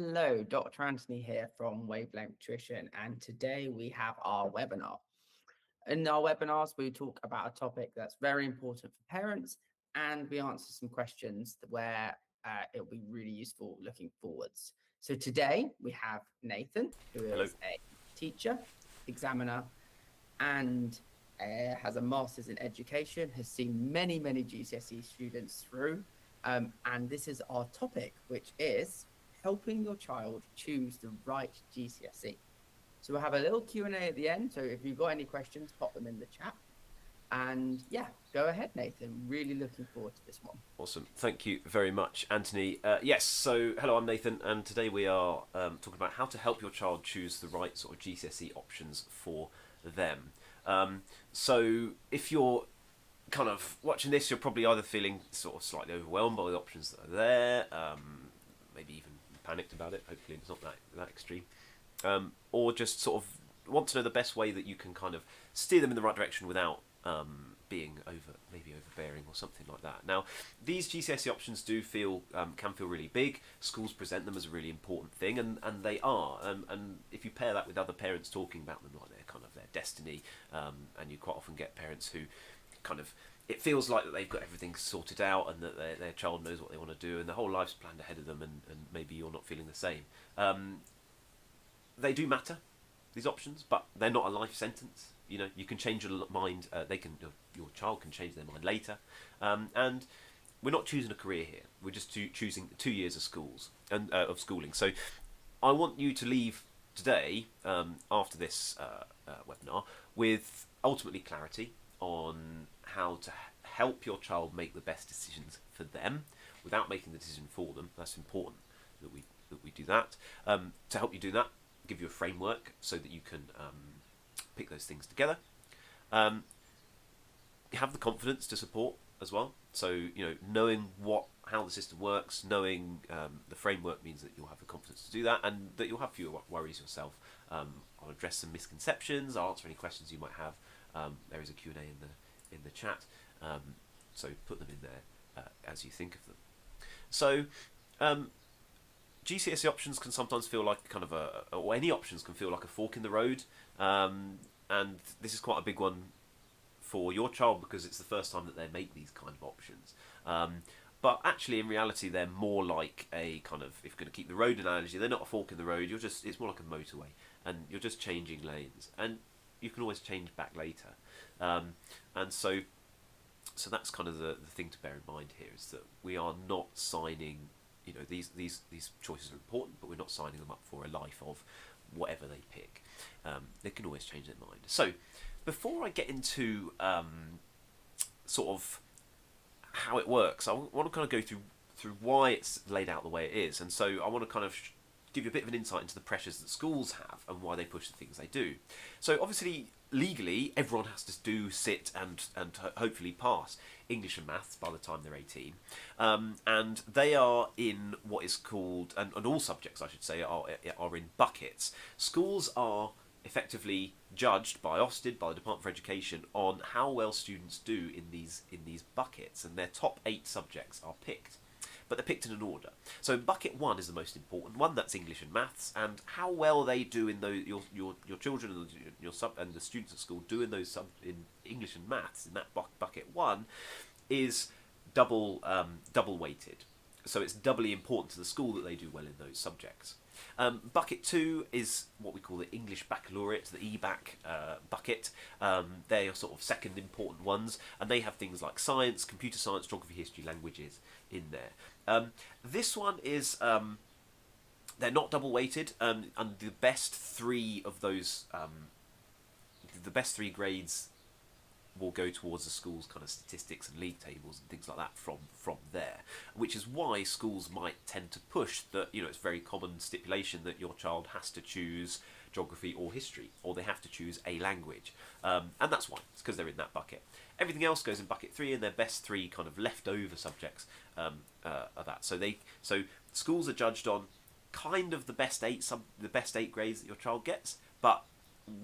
Hello, Dr. Anthony here from Wavelength Nutrition, and today we have our webinar. In our webinars, we talk about a topic that's very important for parents, and we answer some questions where it'll be really useful looking forwards. So today we have Nathan, who Hello. is a teacher, examiner, and has a master's in education, has seen many GCSE students through. And this is our topic, which is helping your child choose the right GCSE. So we'll have a little Q&A at the end. So if you've got any questions, pop them in the chat. And yeah, go ahead, Nathan. Really looking forward to this one. Awesome. Thank you very much, Anthony. Yes, so hello, I'm Nathan, and today we are talking about how to help your child choose the right sort of GCSE options for them. So if you're kind of watching this, you're probably either feeling sort of slightly overwhelmed by the options that are there, maybe even panicked about it. Hopefully it's not that extreme. Or just sort of want to know the best way that you can kind of steer them in the right direction without being maybe overbearing or something like that. Now, these GCSE options do can feel really big. Schools present them as a really important thing, and they are. And if you pair that with other parents talking about them like they're kind of their destiny, and you quite often get parents who kind of, it feels like that they've got everything sorted out and that their child knows what they want to do and their whole life's planned ahead of them, and maybe you're not feeling the same. They do matter, these options, but they're not a life sentence. You know, you can change your mind. Your child can change their mind later, and we're not choosing a career here. We're just choosing 2 years of schooling. So, I want you to leave today, after this webinar, with ultimately clarity on how to help your child make the best decisions for them without making the decision for them. That's important that we do that. To help you do that, give you a framework so that you can pick those things together. Have the confidence to support as well. So, you know, knowing how the system works, knowing the framework means that you'll have the confidence to do that, and that you'll have fewer worries yourself. I'll address some misconceptions. I'll answer any questions you might have. There is a Q&A in the chat, so put them in there as you think of them. So, GCSE options can sometimes feel like kind of or any options can feel like a fork in the road, and this is quite a big one for your child because it's the first time that they make these kind of options. But actually, in reality, they're more like a kind of, if you're going to keep the road analogy, they're not a fork in the road. It's more like a motorway, and you're just changing lanes, and you can always change back later. And so that's kind of the thing to bear in mind here, is that we are not signing, you know, these choices are important, but we're not signing them up for a life of whatever they pick. They can always change their mind. So before I get into sort of how it works, I want to kind of go through why it's laid out the way it is. And so I want to kind of give you a bit of an insight into the pressures that schools have and why they push the things they do. So obviously, legally, everyone has to sit and hopefully pass English and maths by the time they're 18. And they are in what is called, and all subjects, I should say, are in buckets. Schools are effectively judged by Ofsted, by the Department for Education, on how well students do in these buckets, and their top 8 subjects are picked. But they're picked in an order. So bucket 1 is the most important one. That's English and maths, and how well they do in those, your children and the students at school do in those in English and maths in that bucket 1 is double weighted. So it's doubly important to the school that they do well in those subjects. Bucket 2 is what we call the English Baccalaureate, the EBAC bucket. They are sort of second important ones, and they have things like science, computer science, geography, history, languages in there. This one is, they're not double weighted, and the best 3 of those, the best 3 grades will go towards the school's kind of statistics and league tables and things like that from there, which is why schools might tend to push that, you know, it's very common stipulation that your child has to choose geography or history, or they have to choose a language, and that's why. It's because they're in that bucket. Everything else goes in bucket 3, and their best 3 kind of leftover subjects are that. So schools are judged on kind of the best 8 grades that your child gets, but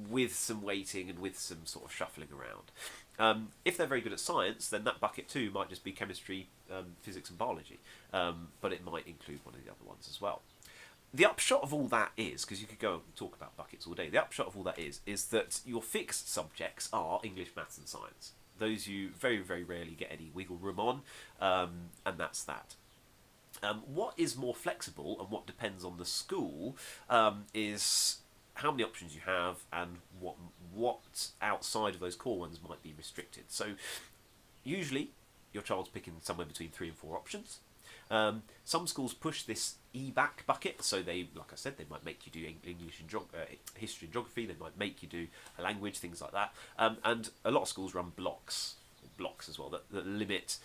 with some weighting and with some sort of shuffling around. If they're very good at science, then that bucket 2 might just be chemistry, physics and biology, but it might include one of the other ones as well. the upshot of all that is, because you could go and talk about buckets all day, the upshot of all that is that your fixed subjects are English, maths and science. Those you very, very rarely get any wiggle room on, and that's that. What is more flexible and what depends on the school is how many options you have and what outside of those core ones might be restricted. So usually your child's picking somewhere between 3 and 4 options. Some schools push this EBAC bucket, so they, like I said, they might make you do English and history and geography. They might make you do a language, things like that. And a lot of schools run blocks as well that limit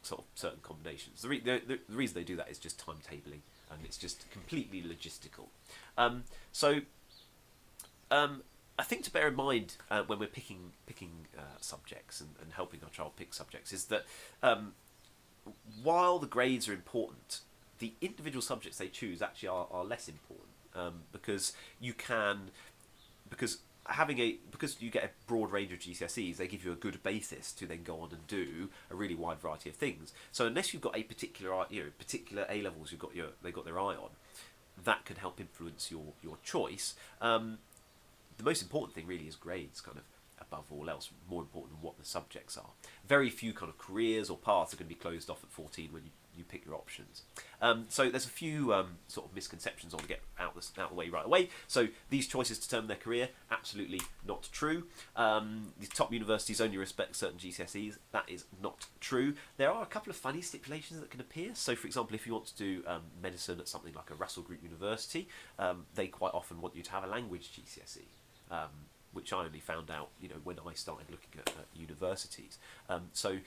sort of certain combinations. The reason they do that is just timetabling, and it's just completely logistical. I think to bear in mind when we're picking subjects and helping our child pick subjects is that while the grades are important, the individual subjects they choose actually are less important, because you get a broad range of GCSEs, they give you a good basis to then go on and do a really wide variety of things. So unless you've got a particular A levels they got their eye on, that can help influence your choice. The most important thing really is grades, kind of above all else, more important than what the subjects are. Very few kind of careers or paths are going to be closed off at 14 when you pick your options. So there's a few sort of misconceptions I want to get out the way right away. So these choices determine their career, absolutely not true. The top universities only respect certain GCSEs, that is not true. There are a couple of funny stipulations that can appear. So for example, if you want to do medicine at something like a Russell Group University, they quite often want you to have a language GCSE. Which I only found out, when I started looking at universities. So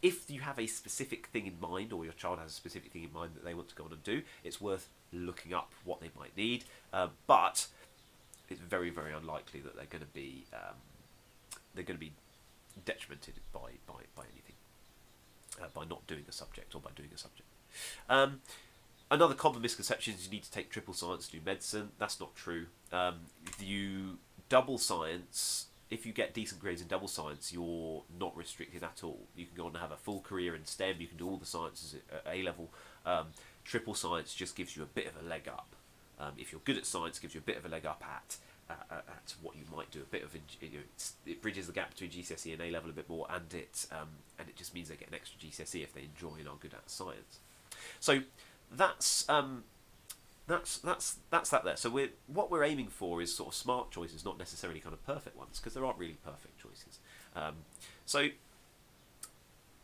if you have a specific thing in mind, or your child has a specific thing in mind that they want to go on and do, it's worth looking up what they might need. But it's very, very unlikely that they're going to be detrimented by anything, by not doing a subject or by doing a subject. Another common misconception is you need to take triple science to do medicine. That's not true. Double science, if you get decent grades in double science, you're not restricted at all. You can go on and have a full career in STEM. You can do all the sciences at A level. Triple science just gives you a bit of a leg up. If you're good at science, gives you a bit of a leg up at what you might do. A bit of it bridges the gap between GCSE and A level a bit more, and it just means they get an extra GCSE if they enjoy and are good at science. So that's that there. So what we're aiming for is sort of smart choices, not necessarily kind of perfect ones, because there aren't really perfect choices.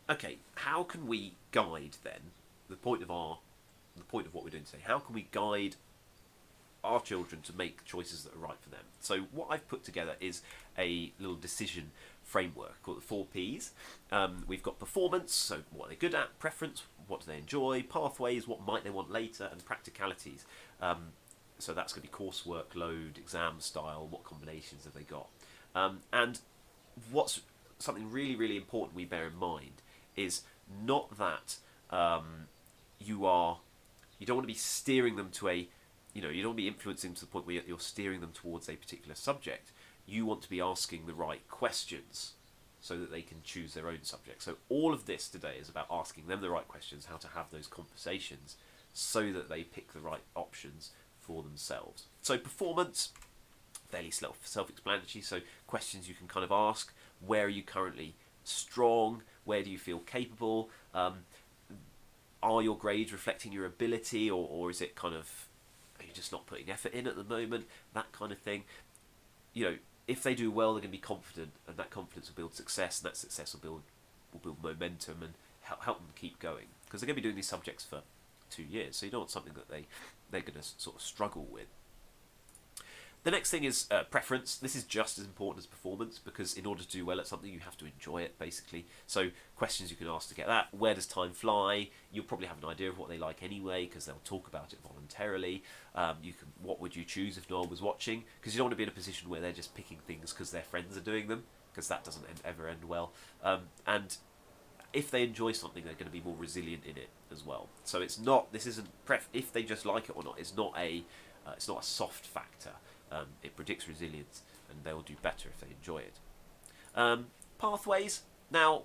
Okay, how can we guide then the point of what we're doing today? How can we guide our children to make choices that are right for them? So what I've put together is a little decision framework called the 4 Ps. We've got performance, so what are they good at, preference, what do they enjoy, pathways, what might they want later, and practicalities. So that's going to be coursework load, exam style, what combinations have they got. And what's something really, really important we bear in mind is not that you don't want to be steering them to you don't want to be influencing to the point where you're steering them towards a particular subject. You want to be asking the right questions so that they can choose their own subject. So all of this today is about asking them the right questions, how to have those conversations so that they pick the right options for themselves. So performance, fairly self-explanatory. So questions you can kind of ask: where are you currently strong? Where do you feel capable? Are your grades reflecting your ability, or is it kind of, are you just not putting effort in at the moment? That kind of thing. If they do well, they're going to be confident, and that confidence will build success, and that success will build momentum and help them keep going, because they're going to be doing these subjects for 2 years. So you don't want something that they're going to sort of struggle with. The next thing is preference. This is just as important as performance, because in order to do well at something, you have to enjoy it, basically. So questions you can ask to get that: where does time fly? You'll probably have an idea of what they like anyway, because they'll talk about it voluntarily. What would you choose if no one was watching? Because you don't want to be in a position where they're just picking things because their friends are doing them, because that doesn't ever end well. And if they enjoy something, they're going to be more resilient in it as well. So it's not. This isn't if they just like it or not. It's not a soft factor. It predicts resilience, and they'll do better if they enjoy it. Pathways. Now,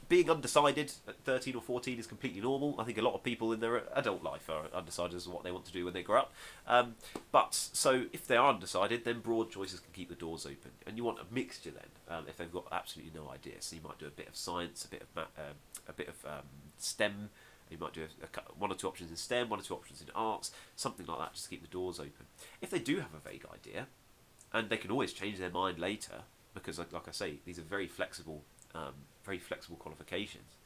being undecided at 13 or 14 is completely normal. I think a lot of people in their adult life are undecided as to what they want to do when they grow up. But so if they are undecided, then broad choices can keep the doors open. And you want a mixture then, if they've got absolutely no idea. So you might do a bit of science, a bit of STEM. You might do one or two options in STEM, one or two options in arts, something like that, just to keep the doors open. If they do have a vague idea, and they can always change their mind later, because like I say, these are very flexible qualifications.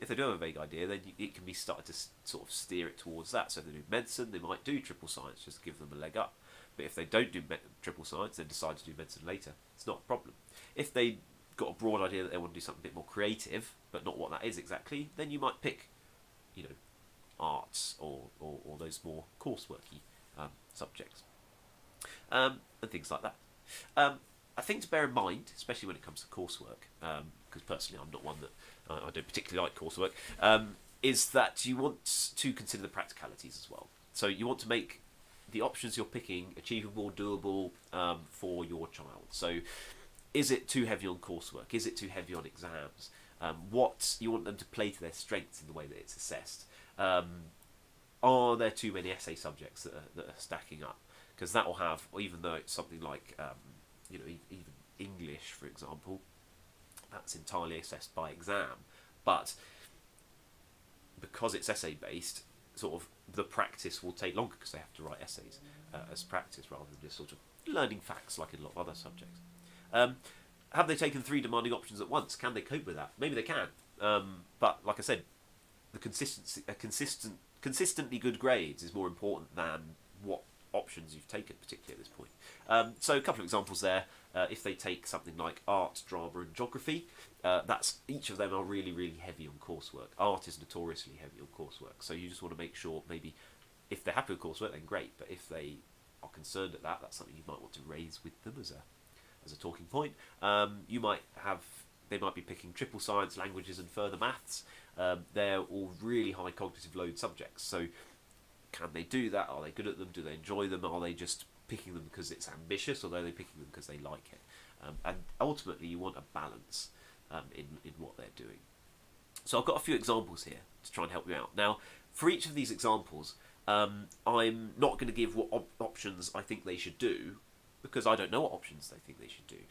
If they do have a vague idea, then it can be started to sort of steer it towards that. So if they do medicine, they might do triple science just to give them a leg up. But if they don't do triple science, then decide to do medicine later, it's not a problem. If they got a broad idea that they want to do something a bit more creative, but not what that is exactly, then you might pick, arts or those more courseworky subjects, and things like that. A thing to bear in mind, especially when it comes to coursework, because personally I'm not one that I don't particularly like coursework, is that you want to consider the practicalities as well. So you want to make the options you're picking achievable, doable for your child. So is it too heavy on coursework? Is it too heavy on exams? What you want them to play to their strengths in the way that it's assessed. Are there too many essay subjects that are stacking up? Because that will have, even though it's something like, even English, for example, that's entirely assessed by exam. But because it's essay based, sort of the practice will take longer because they have to write essays as practice rather than just sort of learning facts like in a lot of other subjects. Have they taken 3 demanding options at once? Can they cope with that? Maybe they can. But like I said, the consistently good grades is more important than what options you've taken, particularly at this point. So a couple of examples there. If they take something like art, drama and geography, each of them are really, really heavy on coursework. Art is notoriously heavy on coursework, so you just want to make sure, maybe if they're happy with coursework, then great, but if they are concerned at that, that's something you might want to raise with them as a talking point. They might be picking triple science, languages and further maths. They're all really high cognitive load subjects, so can they do that? Are they good at them? Do they enjoy them? Are they just picking them because it's ambitious, or are they picking them because they like it? And ultimately you want a balance in what they're doing. So I've got a few examples here to try and help you out. Now, for each of these examples, I'm not going to give what options I think they should do, because I don't know what options they think they should do.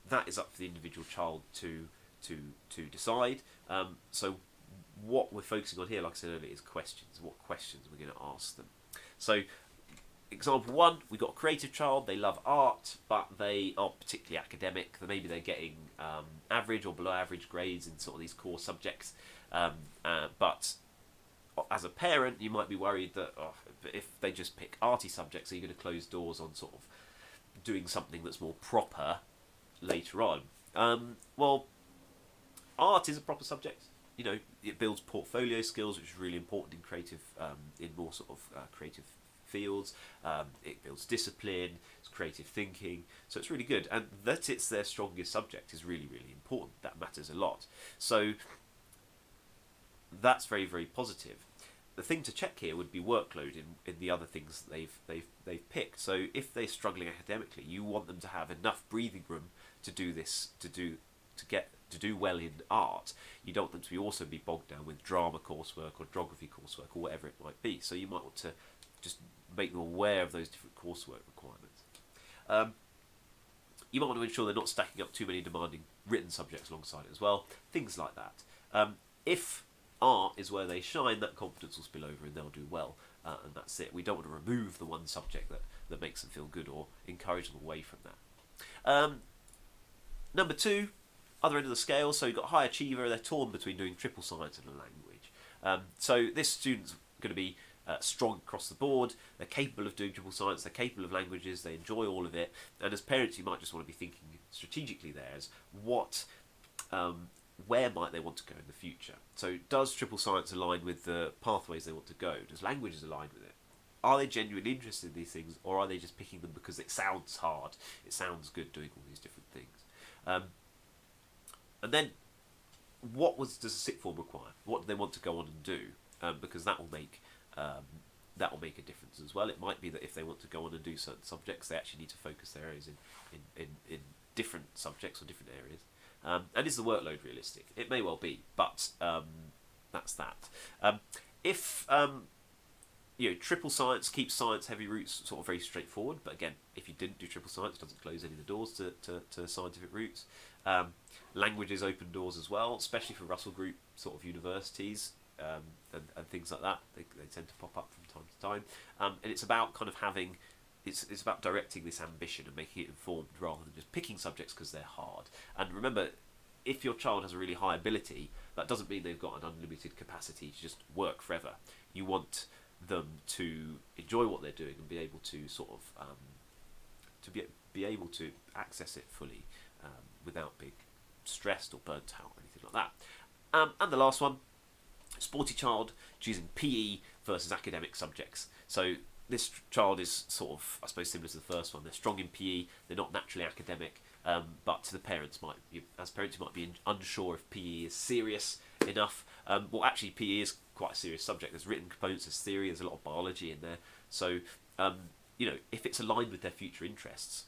That is up for the individual child to decide. So what we're focusing on here, like I said earlier, is questions. What questions we're going to ask them. So example 1, we've got a creative child. They love art, but they aren't particularly academic. Maybe they're getting average or below average grades in sort of these core subjects. But as a parent, you might be worried that if they just pick arty subjects, are you going to close doors on sort of doing something that's more proper later on? Well, art is a proper subject. It builds portfolio skills, which is really important in creative, in more sort of creative fields. It builds discipline, it's creative thinking, so it's really good. And that it's their strongest subject is really, really important. That matters a lot. So that's very, very positive. The thing to check here would be workload in the other things that they've picked. So if they're struggling academically, you want them to have enough breathing room to do this, to do well in art. You don't want them to also be bogged down with drama coursework or geography coursework or whatever it might be. So you might want to just make them aware of those different coursework requirements. You might want to ensure they're not stacking up too many demanding written subjects alongside it as well. Things like that. If art is where they shine, that confidence will spill over and they'll do well, and that's it. We don't want to remove the one subject that makes them feel good or encourage them away from that. Number 2, other end of the scale, so you've got high achiever. They're torn between doing triple science and a language. So this student's going to be strong across the board. They're capable of doing triple science, they're capable of languages, they enjoy all of it, and as parents you might just want to be thinking strategically there as where might they want to go in the future. So does triple science align with the pathways they want to go? Does languages align with it? Are they genuinely interested in these things, or are they just picking them because it sounds hard, it sounds good doing all these different things? And then does a sixth form require? What do they want to go on and do? Because that will make a difference as well. It might be that if they want to go on and do certain subjects, they actually need to focus their areas in different subjects or different areas. And is the workload realistic? It may well be, but that's that. If triple science keeps science heavy routes sort of very straightforward, but again, if you didn't do triple science, it doesn't close any of the doors to scientific routes. Languages open doors as well, especially for Russell Group sort of universities and things like that. They tend to pop up from time to time, and it's about kind of having. It's about directing this ambition and making it informed rather than just picking subjects because they're hard. And remember, if your child has a really high ability, that doesn't mean they've got an unlimited capacity to just work forever. You want them to enjoy what they're doing and be able to sort of be able to access it fully without being stressed or burnt out or anything like that. And the last one, sporty child choosing PE versus academic subjects. So this child is sort of, I suppose, similar to the first one. They're strong in PE. They're not naturally academic, but to the parents, as parents, you might be unsure if PE is serious enough. Well, actually, PE is quite a serious subject. There's written components, there's theory, there's a lot of biology in there. So, if it's aligned with their future interests,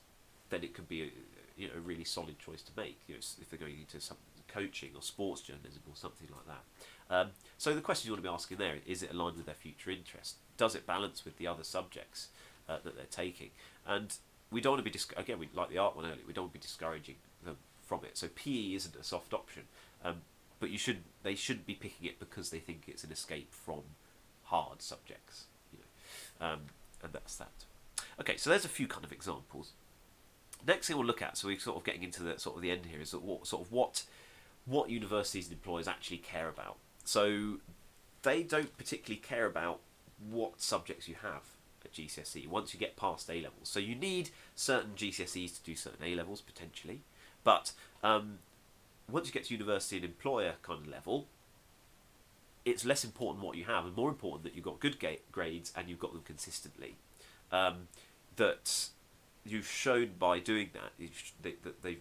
then it could be a really solid choice to make. If they're going into some coaching or sports journalism or something like that. So the question you want to be asking there is it aligned with their future interest? Does it balance with the other subjects that they're taking? And we don't want to be again, we like the art one earlier. We don't want to be discouraging them from it. So PE isn't a soft option, but they shouldn't be picking it because they think it's an escape from hard subjects. And that's that. Okay, so there's a few kind of examples. Next thing we'll look at, so we're sort of getting into the sort of the end here, is what universities and employers actually care about. So they don't particularly care about what subjects you have at GCSE once you get past A levels. So you need certain GCSEs to do certain A levels potentially, but once you get to university and employer kind of level, it's less important what you have and more important that you've got good grades and you've got them consistently. That you've shown by doing that,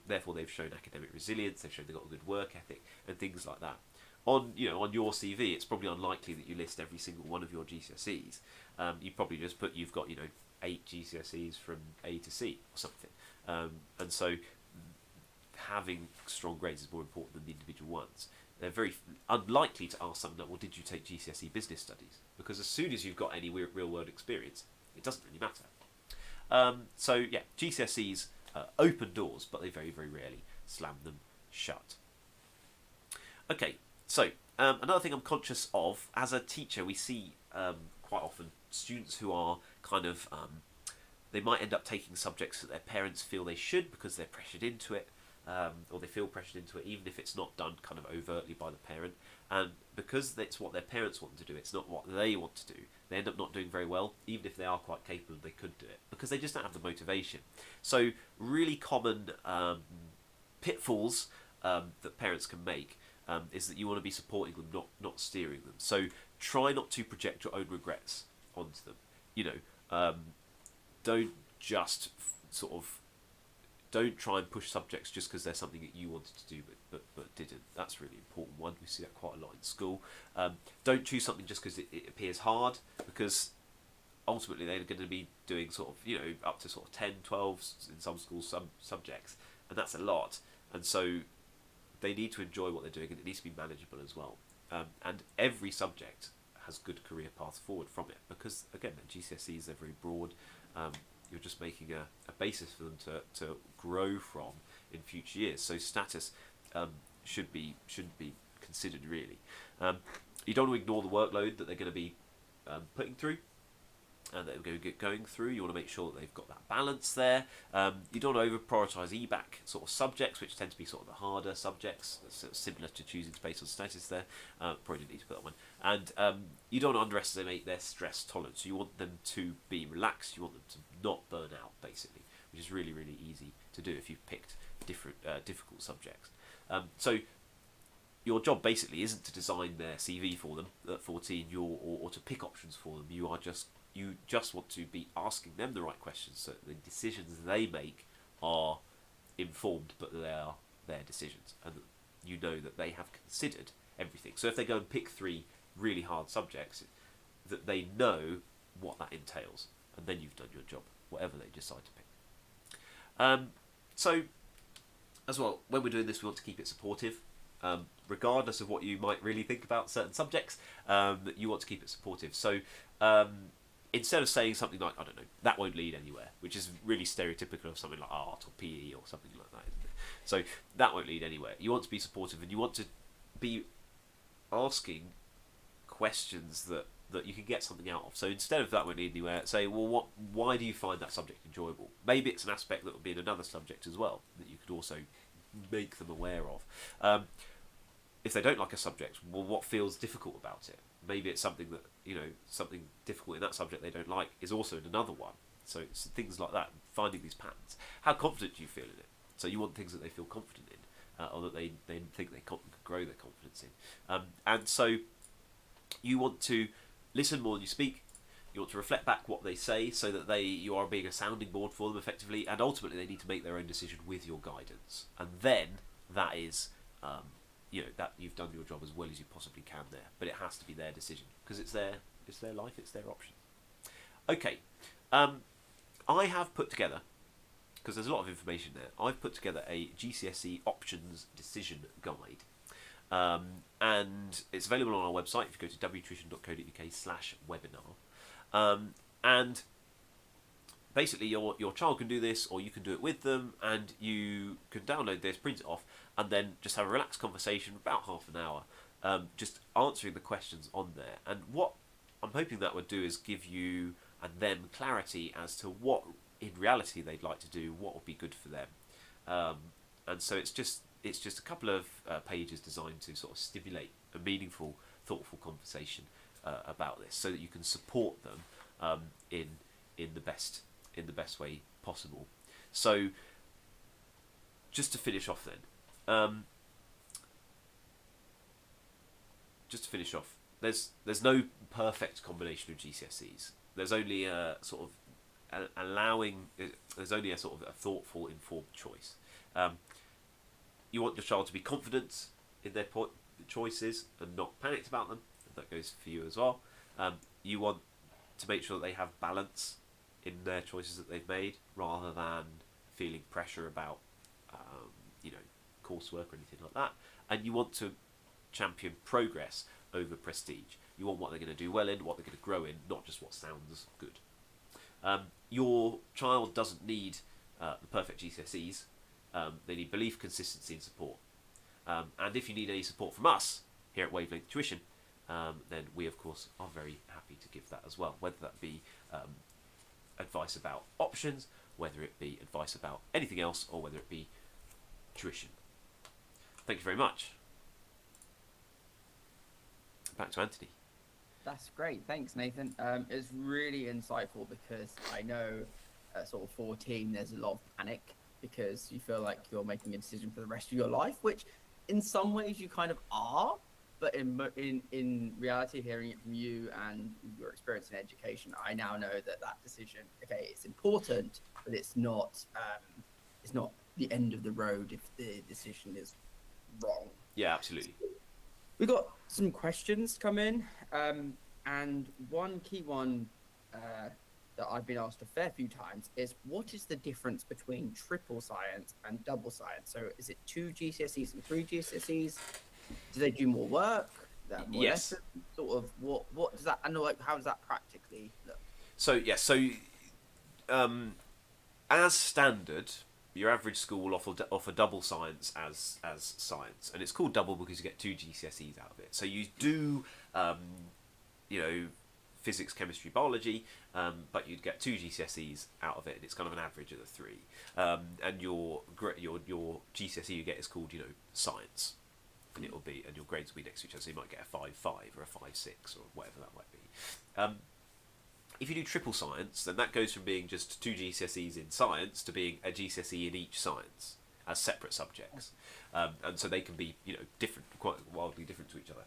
therefore they've shown academic resilience, they've shown they've got a good work ethic and things like that. On your CV, it's probably unlikely that you list every single one of your GCSEs. You probably just put you've got 8 GCSEs from A to C or something. And so having strong grades is more important than the individual ones. They're very unlikely to ask something like, well, did you take GCSE business studies? Because as soon as you've got any real world experience, it doesn't really matter. So yeah, GCSEs open doors, but they very, very rarely slam them shut. Okay, so another thing I'm conscious of, as a teacher, we see quite often students who are kind of, they might end up taking subjects that their parents feel they should because they're pressured into it, or they feel pressured into it, even if it's not done kind of overtly by the parent. And because it's what their parents want to do, it's not what they want to do, they end up not doing very well, even if they are quite capable, they could do it, because they just don't have the motivation. So really common pitfalls that parents can make is that you want to be supporting them, not steering them. So try not to project your own regrets onto them. Don't just don't try and push subjects just because there's something that you wanted to do but didn't. That's a really important one. We see that quite a lot in school. Don't choose something just because it appears hard, because ultimately they're going to be doing sort of up to sort of 10, 12 in some schools, some subjects, and that's a lot. And so they need to enjoy what they're doing, and it needs to be manageable as well. And every subject has good career paths forward from it, because again, the GCSEs, they're very broad. You're just making a basis for them to grow from in future years. So status shouldn't be considered really. You don't want to ignore the workload that they're going to be putting through and that they're going to get going through. You want to make sure that they've got that balance there. You don't want to over-prioritise EBAC sort of subjects, which tend to be sort of the harder subjects, sort of similar to choosing based on status there. Probably didn't need to put that one. And you don't want to underestimate their stress tolerance. You want them to be relaxed. You want them to not burn out, basically, which is really, really easy to do if you've picked difficult subjects. So your job basically isn't to design their CV for them at 14 or to pick options for them. You just want to be asking them the right questions so that the decisions they make are informed, but they are their decisions, and that you know that they have considered everything. So if they go and pick 3 really hard subjects, that they know what that entails, and then you've done your job, whatever they decide to pick. So as well, when we're doing this, we want to keep it supportive. Regardless of what you might really think about certain subjects, you want to keep it supportive. So instead of saying something like, I don't know, that won't lead anywhere, which is really stereotypical of something like art or PE or something like that, isn't it? So that won't lead anywhere. You want to be supportive, and you want to be asking questions that you can get something out of. So instead of that won't lead anywhere, say, well, why do you find that subject enjoyable? Maybe it's an aspect that will be in another subject as well that you could also make them aware of. If they don't like a subject, well, what feels difficult about it? Maybe it's something that, something difficult in that subject they don't like is also in another one. So it's things like that, finding these patterns. How confident do you feel in it? So you want things that they feel confident in, or that they think they can grow their confidence in. And so you want to listen more than you speak. You want to reflect back what they say, so that you are being a sounding board for them effectively, and ultimately they need to make their own decision with your guidance. And then that is, that you've done your job as well as you possibly can there. But it has to be their decision, because it's their life, it's their option. Okay, I have put together, because there's a lot of information there, I've put together a GCSE options decision guide. And it's available on our website if you go to wtuition.co.uk/webinar. And basically your child can do this, or you can do it with them, and you can download this, print it off, and then just have a relaxed conversation about half an hour, just answering the questions on there. And what I'm hoping that would do is give you and them clarity as to what in reality they'd like to do, what would be good for them. And so it's just a couple of pages designed to sort of stimulate a meaningful, thoughtful conversation about this, so that you can support them in the best way possible. So just to finish off then, there's no perfect combination of GCSEs. There's only a sort of there's only a sort of a thoughtful, informed choice. You want your child to be confident in their choices and not panicked about them. That goes for you as well. You want to make sure that they have balance in their choices that they've made, rather than feeling pressure about, coursework or anything like that. And you want to champion progress over prestige. You want what they're going to do well in, what they're going to grow in, not just what sounds good. Your child doesn't need the perfect GCSEs. They need belief, consistency, and support. And if you need any support from us here at Wavelength Tuition, then we, of course, are very happy to give that as well, whether that be advice about options, whether it be advice about anything else, or whether it be tuition. Thank you very much. Back to Anthony. That's great. Thanks, Nathan. It's really insightful, because I know at sort of 14 there's a lot of panic, because you feel like you're making a decision for the rest of your life, which in some ways you kind of are, but in reality, hearing it from you and your experience in education, I now know that decision, okay, it's important, but it's not the end of the road if the decision is wrong. Yeah, absolutely. We got some questions come in, and one key one that I've been asked a fair few times is, what is the difference between triple science and double science? So is it 2 GCSEs and 3 GCSEs? Do they do more work? More yes. lessons? Sort of what does that, and like, how does that practically look? So yes, as standard, your average school will offer double science as science, and it's called double because you get 2 GCSEs out of it. So you do, physics, chemistry, biology, but you'd get 2 GCSEs out of it, and it's kind of an average of the 3. And your GCSE you get is called science, and your grades will be next to each other. So you might get a 5.5 or a 5.6 or whatever that might be. If you do triple science, then that goes from being just 2 GCSEs in science to being a GCSE in each science as separate subjects, and so they can be different, quite wildly different to each other.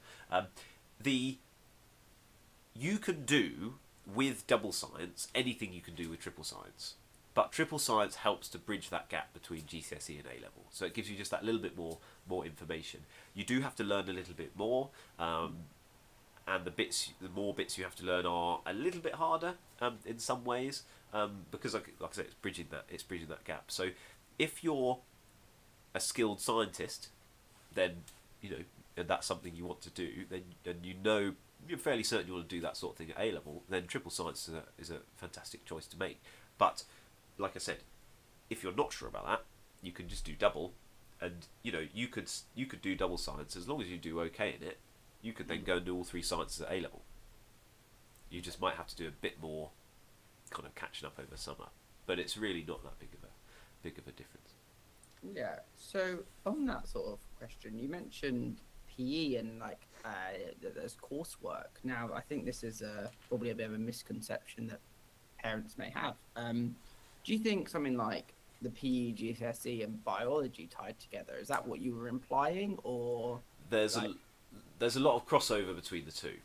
You can do with double science anything you can do with triple science, but triple science helps to bridge that gap between GCSE and A level. So it gives you just that little bit more information. You do have to learn a little bit more. And the more bits you have to learn are a little bit harder in some ways, because like I said, it's bridging that gap. So if you're a skilled scientist, then and that's something you want to do, then and you're fairly certain you want to do that sort of thing at A level, then triple science is a fantastic choice to make. But like I said, if you're not sure about that, you can just do double, and you could do double science as long as you do okay in it. You could then go and do all three sciences at A level. You just might have to do a bit more kind of catching up over summer, but it's really not that big of a difference. Yeah. So on that sort of question, you mentioned PE and like there's coursework. Now, I think this is probably a bit of a misconception that parents may have. Do you think something like the PE, GCSE, and biology tied together, is that what you were implying, or There's like? a there's a lot of crossover between the two.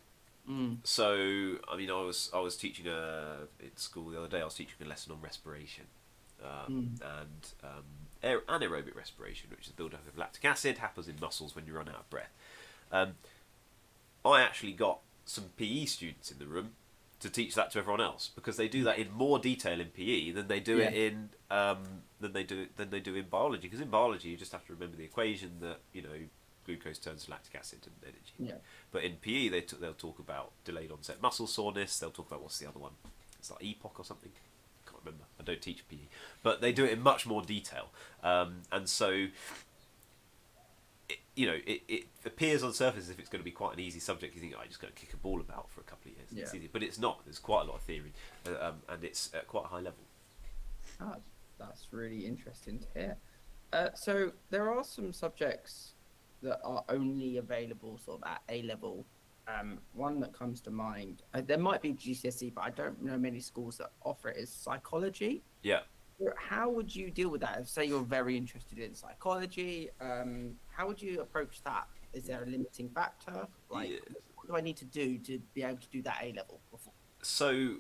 Mm, So I mean, I was teaching at school the other day. I was teaching a lesson on respiration, mm, and anaerobic respiration, which is the build-up of lactic acid, happens in muscles when you run out of breath. Um, I actually got some PE students in the room to teach that to everyone else because they do that in more detail in PE than they do yeah, it in than they do in biology. Because in biology, you just have to remember the equation that glucose turns to lactic acid and energy. yeah, But in PE, they'll talk about delayed onset muscle soreness. They'll talk about what's the other one? It's like EPOC or something. Can't remember. I don't teach PE, but they do it in much more detail. And so it appears on the surface as if it's going to be quite an easy subject. You think, oh, I'm just going to kick a ball about for a couple of years. yeah. It's easy, but it's not. There's quite a lot of theory, and it's at quite a high level. Ah, that's really interesting to hear. So there are some subjects that are only available sort of at A level. One that comes to mind, there might be GCSE, but I don't know many schools that offer it, is psychology. Yeah. How would you deal with that? If, say, you're very interested in psychology, how would you approach that? Is there a limiting factor? Like, Yeah. what do I need to do to be able to do that A level before? So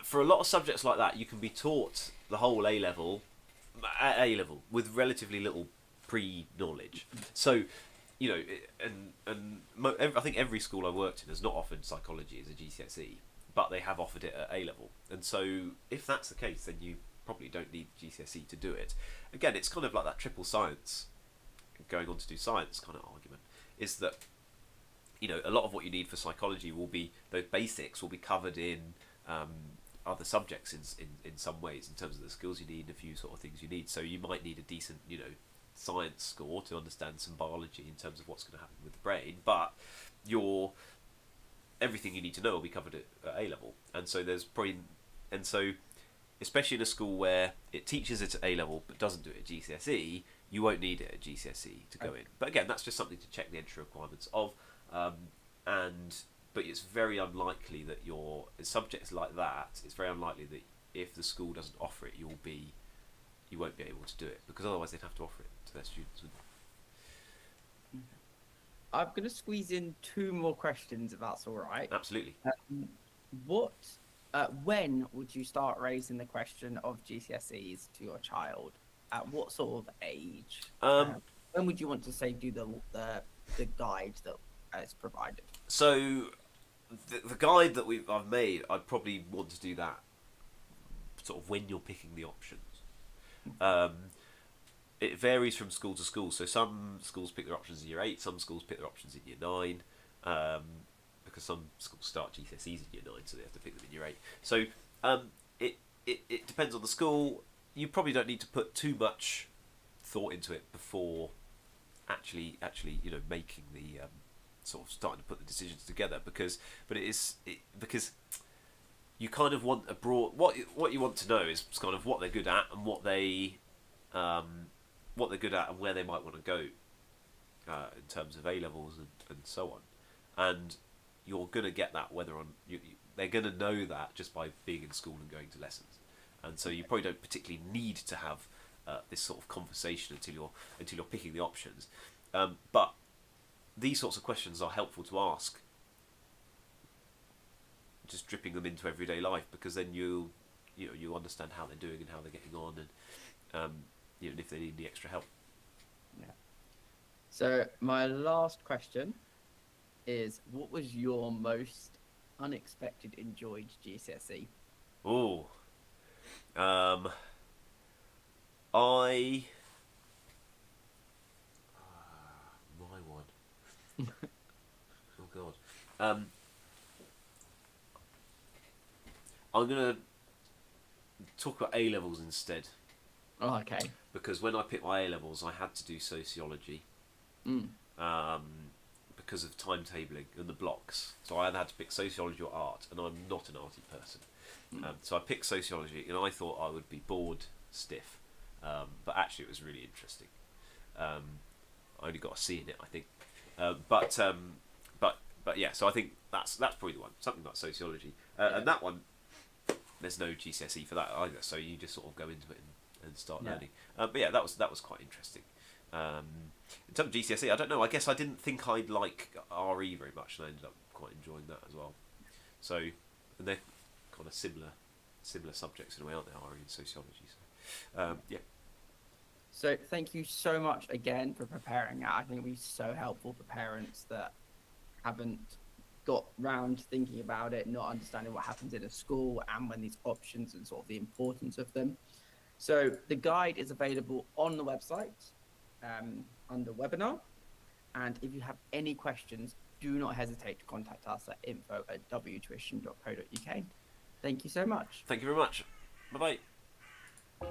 for a lot of subjects like that, you can be taught the whole A level at A level with relatively little pre-knowledge. So, I think every school I've worked in has not offered psychology as a GCSE, but they have offered it at A level. And so, if that's the case, then you probably don't need GCSE to do it. Again, it's kind of like that triple science, going on to do science kind of argument, is that a lot of what you need for psychology will be those basics will be covered in other subjects in some ways in terms of the skills you need and a few sort of things you need. So you might need a decent science score to understand some biology in terms of what's going to happen with the brain, but your everything you need to know will be covered at A level. And so especially in a school where it teaches it at A level but doesn't do it at GCSE, you won't need it at GCSE to go in. But again, that's just something to check the entry requirements of. But it's very unlikely that subjects like that. It's very unlikely that if the school doesn't offer it, you won't be able to do it, because otherwise they'd have to offer it to their students. I'm going to squeeze in two more questions, if that's all right. Absolutely. What, when would you start raising the question of GCSEs to your child? At what sort of age? When would you want to say do the guide that is provided? So the guide that I've made, I'd probably want to do that sort of when you're picking the options. It varies from school to school. So some schools pick their options in year 8, some schools pick their options in year 9, because some schools start GCSEs in year 9, so they have to pick them in year 8. So it depends on the school. You probably don't need to put too much thought into it before actually making the sort of starting to put the decisions together, because you kind of want a broad what you want to know is kind of what they're good at and what they're good at and where they might want to go in terms of A levels and so on, and you're gonna get that they're gonna know that just by being in school and going to lessons, and so you probably don't particularly need to have this sort of conversation until you're picking the options, but these sorts of questions are helpful to ask, just dripping them into everyday life, because then you understand how they're doing and how they're getting on, and and if they need any extra help. Yeah. So my last question is, what was your most unexpected enjoyed GCSE? Oh, I I'm going to talk about A levels instead, Oh, okay. because when I picked my A levels, I had to do sociology. Mm. Because of timetabling and the blocks. So I had to pick sociology or art, and I'm not an arty person. So I picked sociology, and I thought I would be bored stiff. But actually, it was really interesting. I only got a C in it, I think. But yeah. So I think that's probably the one. Something like sociology, and that one, there's no GCSE for that either. So you just sort of go into it and start learning. But yeah, that was quite interesting. In terms of GCSE, I don't know. I guess I didn't think I'd like RE very much, and I ended up quite enjoying that as well. So, and they're kind of similar subjects in a way, aren't they? RE and sociology. So, yeah. So thank you so much again for preparing that. I think it'll be so helpful for parents that haven't got round to thinking about it, not understanding what happens in a school and when these options and sort of the importance of them. So the guide is available on the website under webinar. And if you have any questions, do not hesitate to contact us at info@wtuition.co.uk. Thank you so much. Thank you very much. Bye bye.